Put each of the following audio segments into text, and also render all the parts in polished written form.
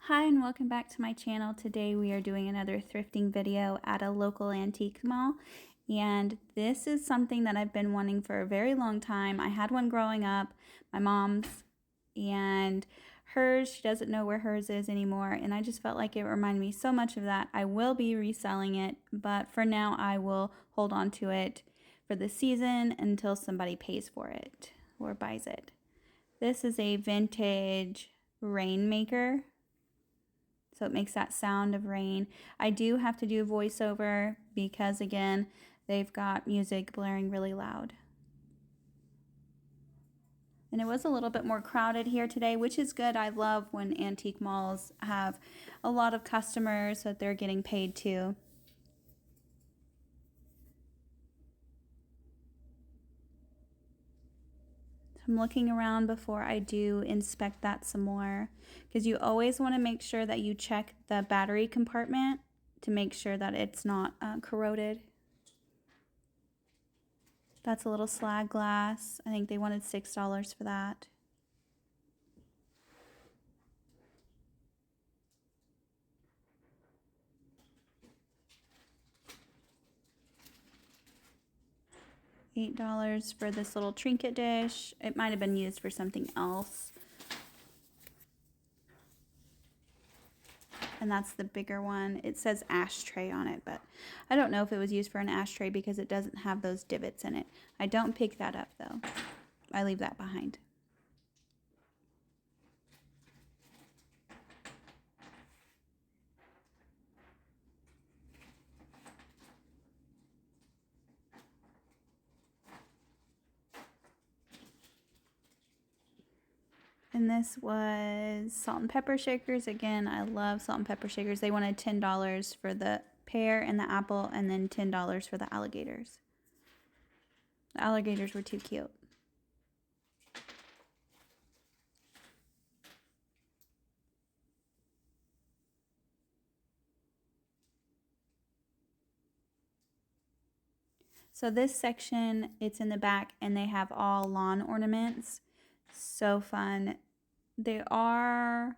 Hi and welcome back to my channel. Today we are doing another thrifting video at a local antique mall, and this is something that I've been wanting for a very long time. I had one growing up, my mom's, and hers, she doesn't know where hers is anymore, and I just felt like it reminded me so much of that. I will be reselling it, but for now I will hold on to it for the season until somebody pays for it or buys it. This is a vintage rainmaker, so it makes that sound of rain. I do have to do voiceover because, again, they've got music blaring really loud. And it was a little bit more crowded here today, which is good. I love when antique malls have a lot of customers that they're getting paid to. I'm looking around before I do inspect that some more, because you always want to make sure that you check the battery compartment to make sure that it's not corroded. That's a little slag glass. I think they wanted $6 for that. $8 for this little trinket dish. It might have been used for something else. And that's the bigger one. It says ashtray on it, but I don't know if it was used for an ashtray because it doesn't have those divots in it. I don't pick that up though. I leave that behind. And this was salt and pepper shakers. Again, I love salt and pepper shakers. They wanted $10 for the pear and the apple, and then $10 for the alligators. The alligators were too cute. So this section, it's in the back, and they have all lawn ornaments. So fun. They are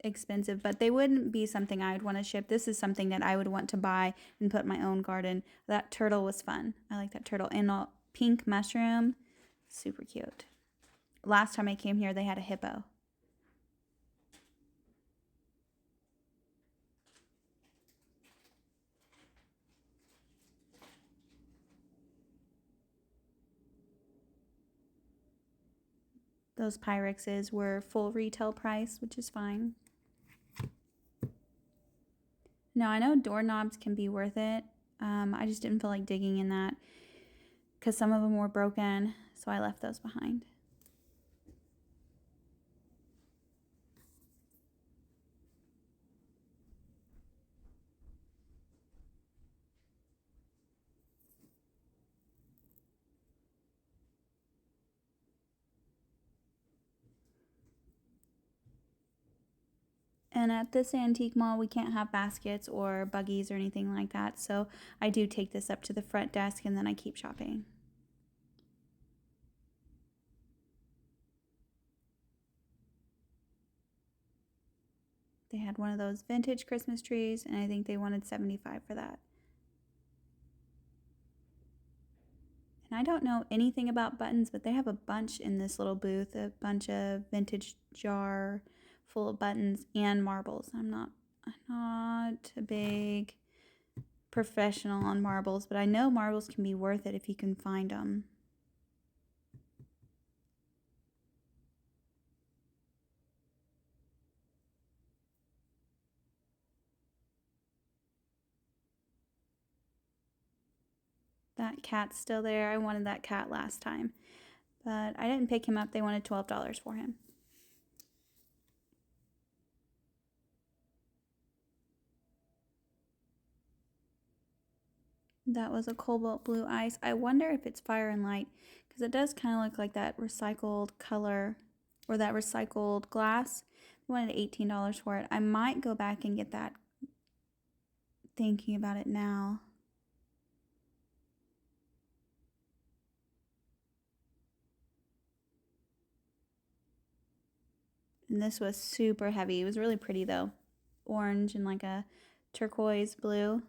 expensive, but they wouldn't be something I would want to ship. This is something that I would want to buy and put in my own garden. That turtle was fun. I like that turtle. And a pink mushroom, super cute. Last time I came here, they had a hippo. Those Pyrexes were full retail price, which is fine. Now, I know doorknobs can be worth it. I just didn't feel like digging in that because some of them were broken, so I left those behind. And at this antique mall, we can't have baskets or buggies or anything like that, so I do take this up to the front desk and then I keep shopping. They had one of those vintage Christmas trees, and I think they wanted $75 for that. And I don't know anything about buttons, but they have a bunch in this little booth, a bunch of vintage jar full of buttons and marbles. I'm not a big professional on marbles, but I know marbles can be worth it if you can find them. That cat's still there. I wanted that cat last time, but I didn't pick him up. They wanted $12 for him. That was a cobalt blue ice. I wonder if it's fire and light, because it does kind of look like that recycled color or that recycled glass. I wanted $18 for it. I might go back and get that, thinking about it now. And this was super heavy. It was really pretty though. Orange and like a turquoise blue.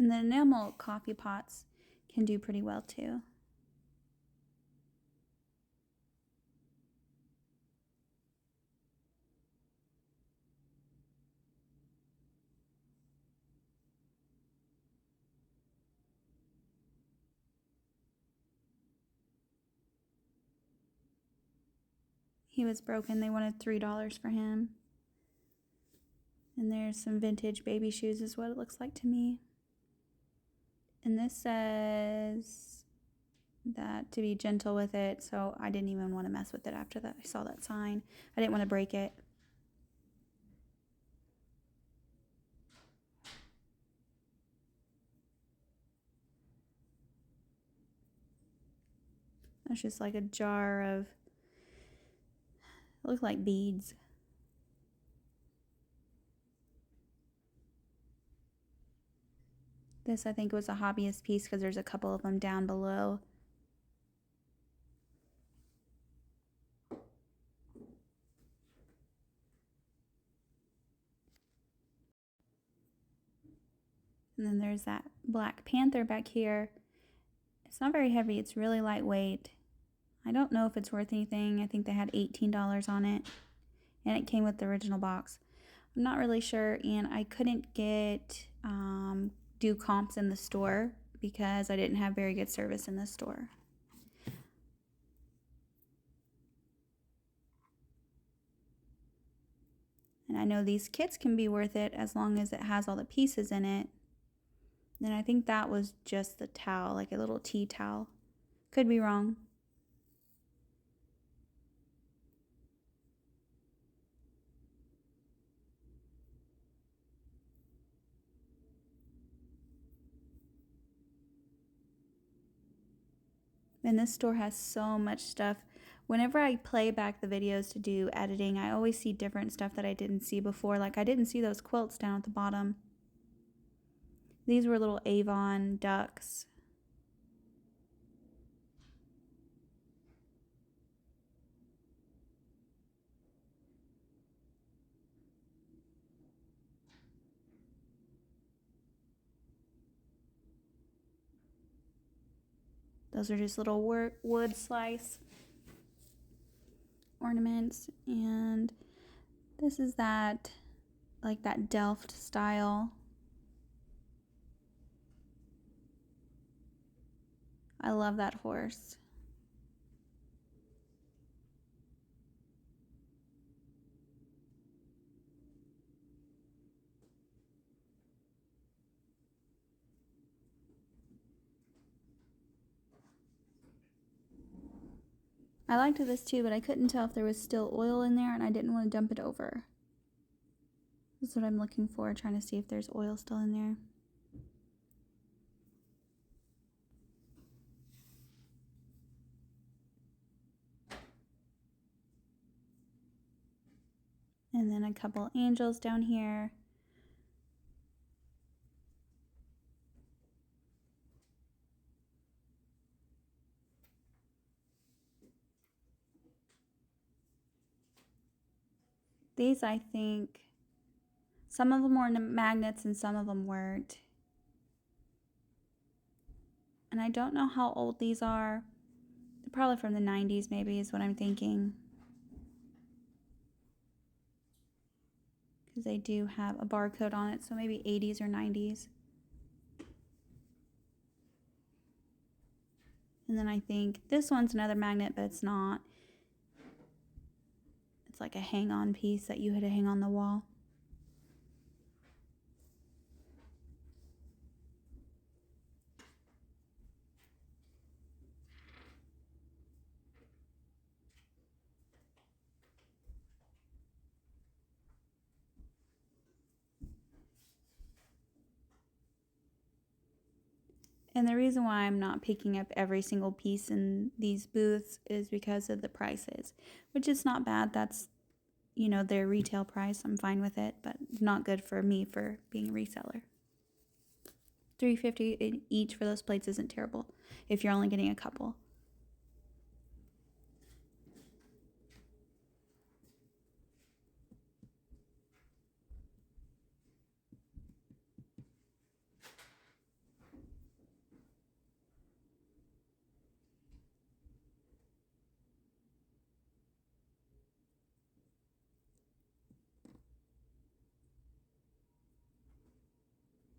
And the enamel coffee pots can do pretty well too. He was broken. They wanted $3 for him. And there's some vintage baby shoes is what it looks like to me. And this says that to be gentle with it, so I didn't even want to mess with it after that. I saw that sign. I didn't want to break it. That's just like a jar of, it looked like beads. This I think was a hobbyist piece because there's a couple of them down below. And then there's that Black Panther back here. It's not very heavy. It's really lightweight. I don't know if it's worth anything. I think they had $18 on it. And it came with the original box. I'm not really sure. And I couldn't do comps in the store because I didn't have very good service in the store. And I know these kits can be worth it as long as it has all the pieces in it. And I think that was just the towel, like a little tea towel. Could be wrong. And this store has so much stuff. Whenever I play back the videos to do editing, I always see different stuff that I didn't see before. Like I didn't see those quilts down at the bottom. These were little Avon ducks. Those are just little wood slice ornaments. And this is that, like that Delft style. I love that horse. I liked this too, but I couldn't tell if there was still oil in there and I didn't want to dump it over. That's what I'm looking for, trying to see if there's oil still in there. And then a couple angels down here. These, I think, some of them were magnets and some of them weren't. And I don't know how old these are. They're probably from the 90s maybe is what I'm thinking. Because they do have a barcode on it, so maybe 80s or 90s. And then I think this one's another magnet, but it's not. It's like a hang-on piece that you had to hang on the wall. And the reason why I'm not picking up every single piece in these booths is because of the prices, which is not bad. That's, you know, their retail price. I'm fine with it, but not good for me for being a reseller. $3.50 each for those plates isn't terrible if you're only getting a couple.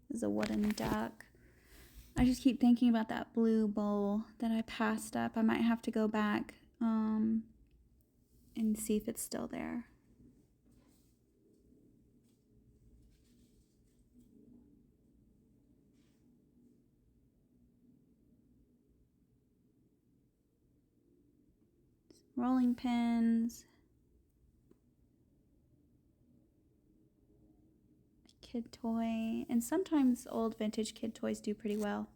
This is a wooden duck. I just keep thinking about that blue bowl that I passed up. I might have to go back and see if it's still there. Rolling pins. Kid toy. And sometimes old vintage kid toys do pretty well,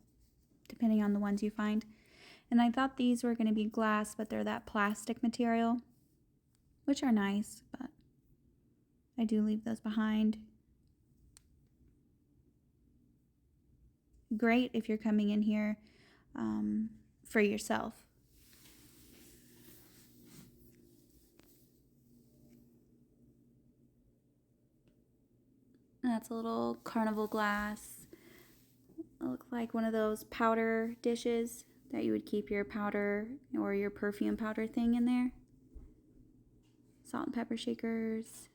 depending on the ones you find. And I thought these were going to be glass, but they're that plastic material, which are nice, but I do leave those behind. Great if you're coming in here for yourself. And that's a little carnival glass. It looks like one of those powder dishes that you would keep your powder or your perfume powder thing in there. Salt and pepper shakers.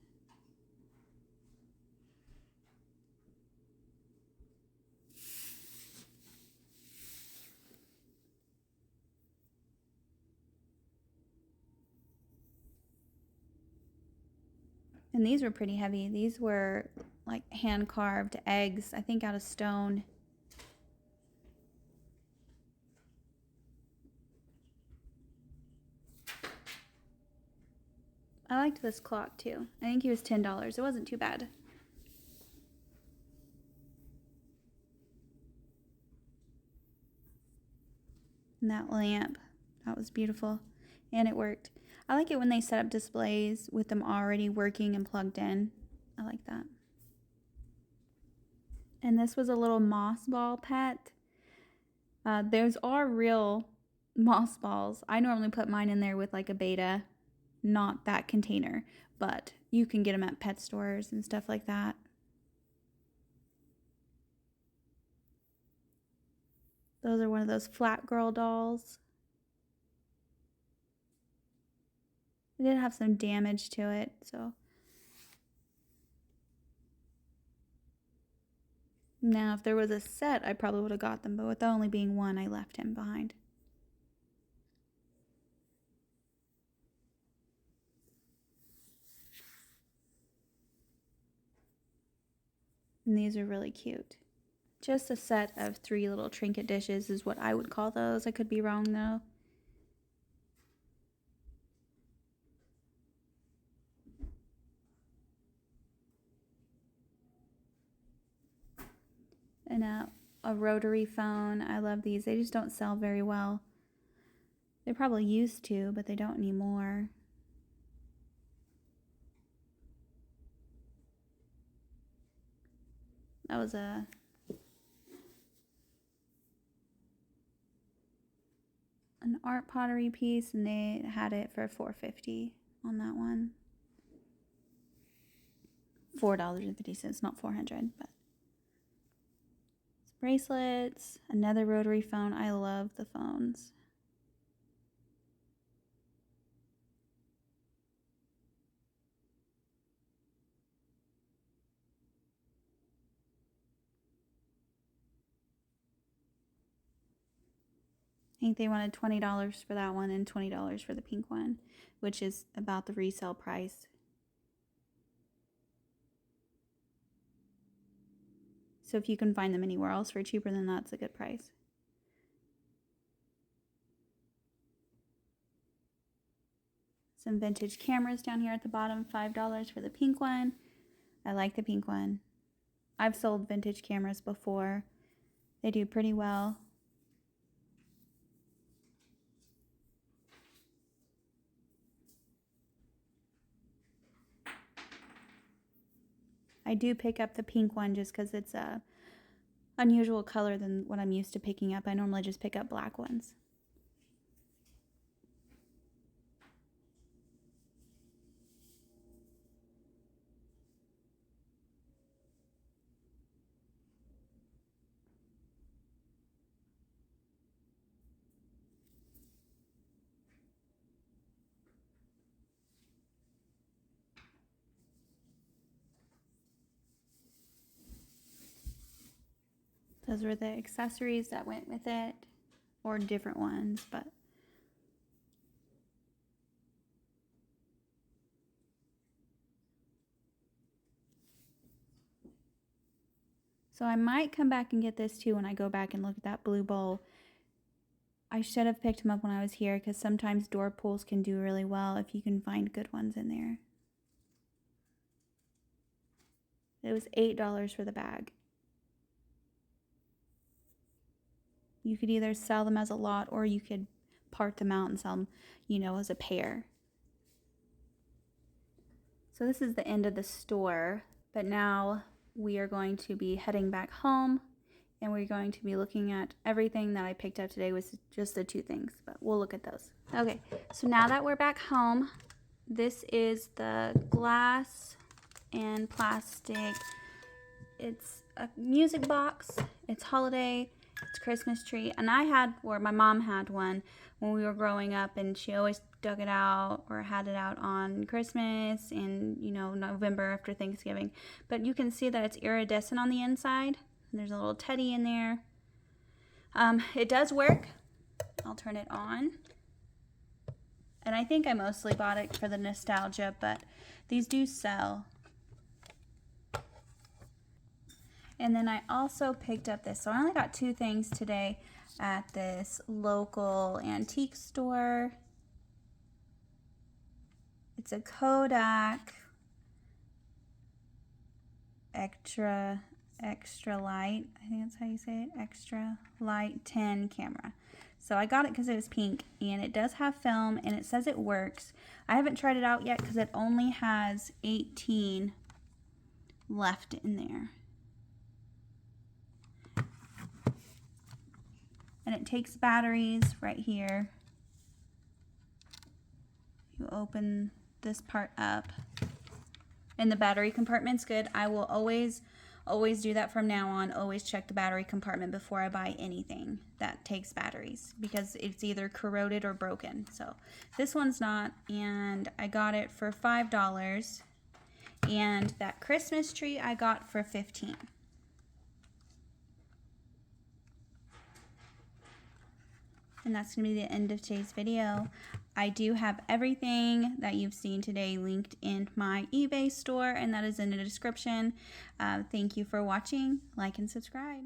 And these were pretty heavy. These were like hand-carved eggs, I think out of stone. I liked this clock too. I think it was $10. It wasn't too bad. And that lamp, that was beautiful. And it worked. I like it when they set up displays with them already working and plugged in. I like that. And this was a little moss ball pet. Those are real moss balls. I normally put mine in there with like a beta, not that container, but you can get them at pet stores and stuff like that. Those are one of those flat girl dolls. It did have some damage to it, so. Now, if there was a set, I probably would have got them, but with there only being one, I left him behind. And these are really cute. Just a set of 3 little trinket dishes is what I would call those. I could be wrong though. And a rotary phone. I love these. They just don't sell very well. They probably used to, but they don't anymore. That was an art pottery piece, and they had it for $4.50 on that one. $4.50, not $400, but bracelets, another rotary phone. I love the phones. I think they wanted $20 for that one and $20 for the pink one, which is about the resale price. So if you can find them anywhere else for cheaper than that, it's a good price. Some vintage cameras down here at the bottom, $5 for the pink one. I like the pink one. I've sold vintage cameras before. They do pretty well. I do pick up the pink one just because it's a unusual color than what I'm used to picking up. I normally just pick up black ones. Those were the accessories that went with it, or different ones, but so I might come back and get this too when I go back and look at that blue bowl. I should have picked them up when I was here because sometimes door pulls can do really well if you can find good ones in there. It was $8 for the bag. You could either sell them as a lot or you could part them out and sell them, you know, as a pair. So this is the end of the store, but now we are going to be heading back home and we're going to be looking at everything that I picked up today. Was just the 2 things, but we'll look at those. Okay, so now that we're back home, this is the glass and plastic. It's a music box, it's holiday, it's Christmas tree, and I had, or my mom had one when we were growing up, and she always dug it out or had it out on Christmas and, you know, November after Thanksgiving. But you can see that it's iridescent on the inside. There's a little teddy in there. It does work. I'll turn it on. And I think I mostly bought it for the nostalgia, but these do sell. And then I also picked up this. So I only got 2 things today at this local antique store. It's a Kodak extra light. I think that's how you say it. Extra light 10 camera. So I got it because it was pink and it does have film and it says it works. I haven't tried it out yet because it only has 18 left in there. And it takes batteries right here. You open this part up and the battery compartment's good. I will always do that from now on. Always check the battery compartment before I buy anything that takes batteries because it's either corroded or broken. So this one's not, and I got it for $5, and that Christmas tree I got for $15. And that's going to be the end of today's video. I do have everything that you've seen today linked in my eBay store, and that is in the description. Thank you for watching. Like and subscribe.